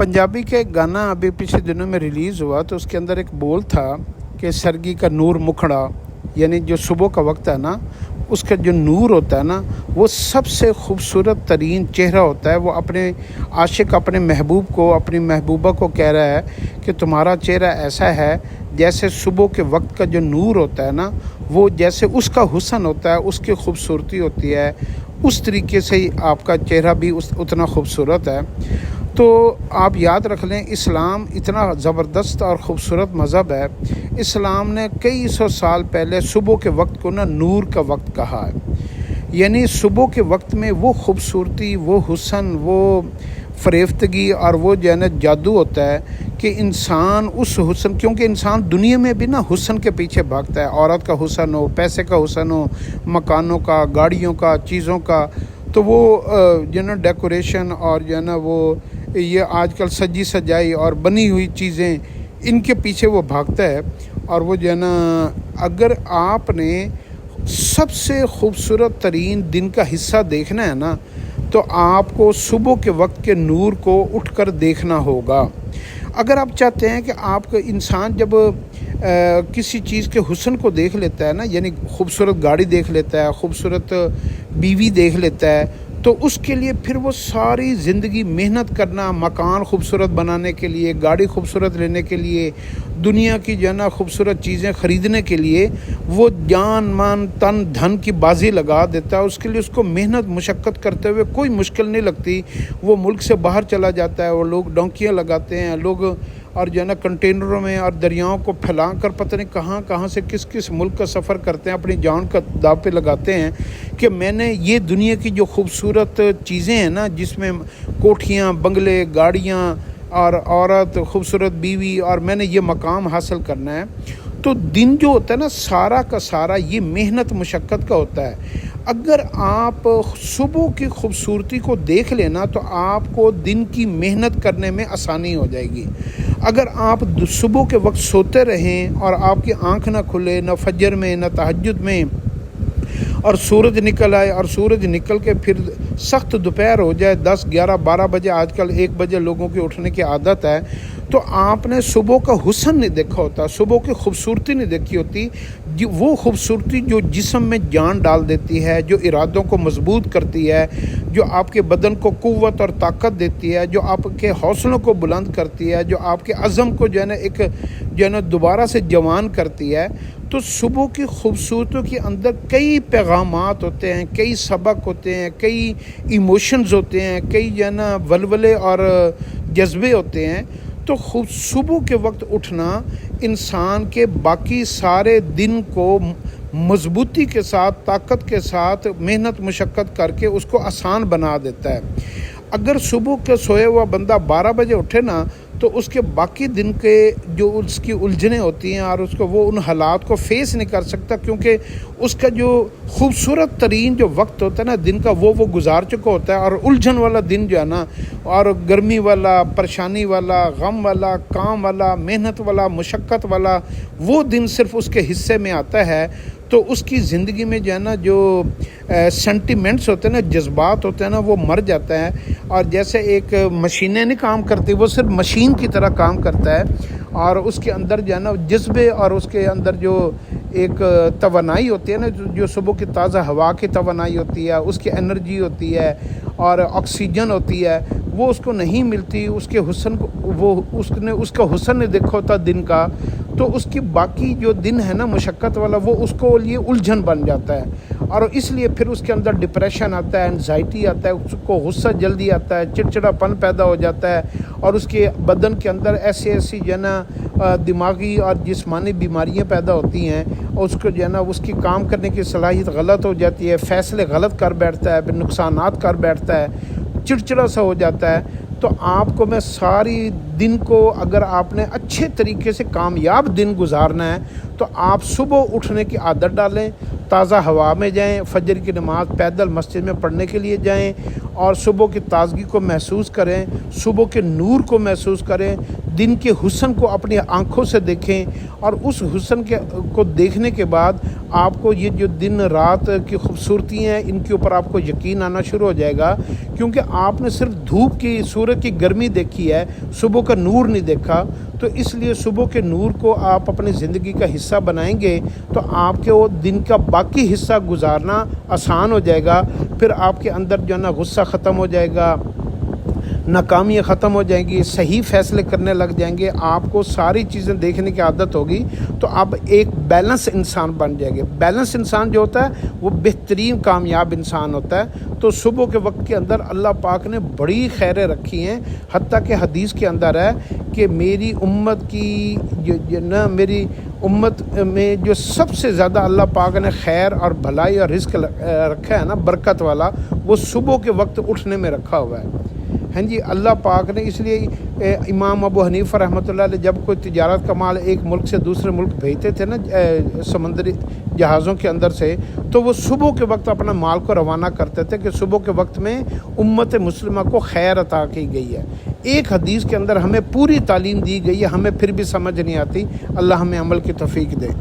पंजाबी का एक गाना अभी पिछले दिनों में रिलीज़ हुआ तो उसके अंदर एक बोल था कि सरगी का नूर मुखड़ा, यानी जो सुबह का वक्त है ना, उसका जो नूर होता है ना, वो सबसे खूबसूरत तरीन चेहरा होता है। वो अपने आशिक, अपने महबूब को, अपनी महबूबा को कह रहा है कि तुम्हारा चेहरा ऐसा है जैसे सुबह के वक्त का जो नूर होता है ना, वो जैसे उसका हुस्न होता है, उसकी खूबसूरती होती है, उस तरीके से ही आपका चेहरा भी उतना खूबसूरत है। तो आप याद रख लें, इस्लाम इतना ज़बरदस्त और ख़ूबसूरत मज़हब है। इस्लाम ने कई सौ साल पहले सुबह के वक्त को ना नूर का वक्त कहा है। यानी सुबह के वक्त में वो खूबसूरती, वो हुस्न, वो फ़रेफ्तगी और वो जो है ना जादू होता है कि इंसान उस हुस्न, क्योंकि इंसान दुनिया में भी ना हुस्न के पीछे भागता है। औरत का हुस्न हो, पैसे का हुस्न हो, मकानों का, गाड़ियों का, चीज़ों का, तो वो जो है ना डेकोरेशन और जो है ना वो ये आजकल सजी सजाई और बनी हुई चीज़ें, इनके पीछे वो भागता है। और वो जो है ना, अगर आपने सबसे खूबसूरत तरीन दिन का हिस्सा देखना है ना, तो आपको सुबह के वक्त के नूर को उठकर देखना होगा। अगर आप चाहते हैं कि आपका इंसान जब किसी चीज़ के हुस्न को देख लेता है ना, यानी खूबसूरत गाड़ी देख लेता है, खूबसूरत बीवी देख लेता है, तो उसके लिए फिर वो सारी ज़िंदगी मेहनत करना, मकान खूबसूरत बनाने के लिए, गाड़ी खूबसूरत लेने के लिए, दुनिया की जो है ना खूबसूरत चीज़ें ख़रीदने के लिए वो जान मान तन धन की बाजी लगा देता है। उसके लिए उसको मेहनत मुशक्क़त करते हुए कोई मुश्किल नहीं लगती। वो मुल्क से बाहर चला जाता है, वो लोग डोंकियाँ लगाते हैं लोग, और जो है ना कंटेनरों में और दरियाओं को फैला कर पता नहीं कहाँ कहाँ से किस किस मुल्क का सफ़र करते हैं, अपनी जान का दाव पे लगाते हैं कि मैंने ये दुनिया की जो खूबसूरत चीज़ें हैं ना, जिसमें कोठियाँ, बंगले, गाड़ियाँ और औरत, खूबसूरत बीवी, और मैंने ये मकाम हासिल करना है। तो दिन जो होता है ना, सारा का सारा ये मेहनत मुशक्क़त का होता है। अगर आप सुबह की खूबसूरती को देख लेना तो आपको दिन की मेहनत करने में आसानी हो जाएगी। अगर आप सुबह के वक्त सोते रहें और आपकी आँख ना खुले, न फजर में न तहज्जुद में, और सूरज निकल आए और सूरज निकल के फिर सख्त दोपहर हो जाए, 10, 11, 12 बजे, आजकल 1 बजे लोगों की उठने की आदत है, तो आपने सुबह का हुस्न नहीं देखा होता, सुबह की खूबसूरती नहीं देखी होती। वो खूबसूरती जो जिस्म में जान डाल देती है, जो इरादों को मजबूत करती है, जो आपके बदन को क़ुव्वत और ताकत देती है, जो आपके हौसलों को बुलंद करती है, जो आपके अज़म को जो है ना एक जो है ना दोबारा से जवान करती है। तो सुबह की खूबसूरती के अंदर कई पैगामात होते हैं, कई सबक होते हैं, कई इमोशंस होते हैं, कई जो है ना वलवले और जज्बे होते हैं। तो खूब सुबह के वक्त उठना इंसान के बाकी सारे दिन को मजबूती के साथ, ताकत के साथ, मेहनत मुशक्क़त करके उसको आसान बना देता है। अगर सुबह के सोया हुआ बंदा 12 बजे उठे ना, तो उसके बाकी दिन के जो उसकी उलझनें होती हैं और उसको वो उन हालात को फेस नहीं कर सकता, क्योंकि उसका जो खूबसूरत तरीन जो वक्त होता है ना दिन का, वो गुजार चुका होता है। और उलझन वाला दिन जो है ना, और गर्मी वाला, परेशानी वाला, गम वाला, काम वाला, मेहनत वाला, मुशक्क़त वाला, वो दिन सिर्फ उसके हिस्से में आता है। तो उसकी ज़िंदगी में जो है ना, जो सेंटिमेंट्स होते हैं ना, जज्बात होते हैं ना, वो मर जाता है। और जैसे एक मशीनें नहीं काम करती, वो सिर्फ मशीन की तरह काम करता है। और उसके अंदर जो है ना जज्बे, और उसके अंदर जो एक तवानाई होती है ना, जो सुबह की ताज़ा हवा की तवानाई होती है, उसकी एनर्जी होती है और ऑक्सीजन होती है, वो उसको नहीं मिलती। उसके हुस्न को उसने उसका हुस्न नहीं देखा होता दिन का, तो उसकी बाकी जो दिन है ना मुशक्क़त वाला, वो उसको लिए उलझन बन जाता है। और इसलिए फिर उसके अंदर डिप्रेशन आता है, एंजाइटी आता है, उसको गुस्सा जल्दी आता है, चिड़चिड़ापन पैदा हो जाता है, और उसके बदन के अंदर ऐसी ऐसी जो है ना दिमागी और जिस्मानी बीमारियां पैदा होती हैं। और उसको जो है ना उसकी काम करने की सलाहियत गलत हो जाती है, फ़ैसले गलत कर बैठता है, फिर नुकसानात कर बैठता है, चिड़चिड़ा सा हो जाता है। तो आपको मैं सारी दिन को, अगर आपने अच्छे तरीके से कामयाब दिन गुजारना है, तो आप सुबह उठने की आदत डालें, ताज़ा हवा में जाएं, फजर की नमाज़ पैदल मस्जिद में पढ़ने के लिए जाएं, और सुबह की ताज़गी को महसूस करें, सुबह के नूर को महसूस करें। दिन के हुस्न को अपनी आँखों से देखें और उस हुस्न को देखने के बाद आपको ये जो दिन रात की खूबसूरती हैं इनके ऊपर आपको यकीन आना शुरू हो जाएगा, क्योंकि आपने सिर्फ धूप की सूरज की गर्मी देखी है, सुबह का नूर नहीं देखा। तो इसलिए सुबह के नूर को आप अपनी ज़िंदगी का हिस्सा बनाएंगे तो आपके वो दिन का बाकी हिस्सा गुजारना आसान हो जाएगा। फिर आपके अंदर जो है ना गुस्सा ख़त्म हो जाएगा, नाकामियाँ ख़त्म हो जाएंगी, सही फ़ैसले करने लग जाएंगे, आपको सारी चीज़ें देखने की आदत होगी, तो आप एक बैलेंस इंसान बन जाएंगे। बैलेंस इंसान जो होता है वो बेहतरीन कामयाब इंसान होता है। तो सुबह के वक्त के अंदर अल्लाह पाक ने बड़ी खैरें रखी हैं, हत्ता कि हदीस के अंदर है कि मेरी उम्मत की जो ना मेरी उम्मत में जो सबसे ज़्यादा अल्लाह पाक ने खैर और भलाई और रिज़्क़ रखा है ना, बरकत वाला, वो सुबह के वक्त उठने में रखा हुआ है। हाँ जी, अल्लाह पाक ने इसलिए इमाम अबू हनीफा रहमतुल्लाह अलैह जब कोई तिजारत का माल एक मुल्क से दूसरे मुल्क भेजते थे ना समुद्री जहाज़ों के अंदर से, तो वो सुबह के वक्त अपना माल को रवाना करते थे कि सुबह के वक्त में उम्मत मुस्लिमा को खैर अता की गई है। एक हदीस के अंदर हमें पूरी तालीम दी गई है, हमें फिर भी समझ नहीं आती। अल्लाह हमें अमल की तौफीक दे।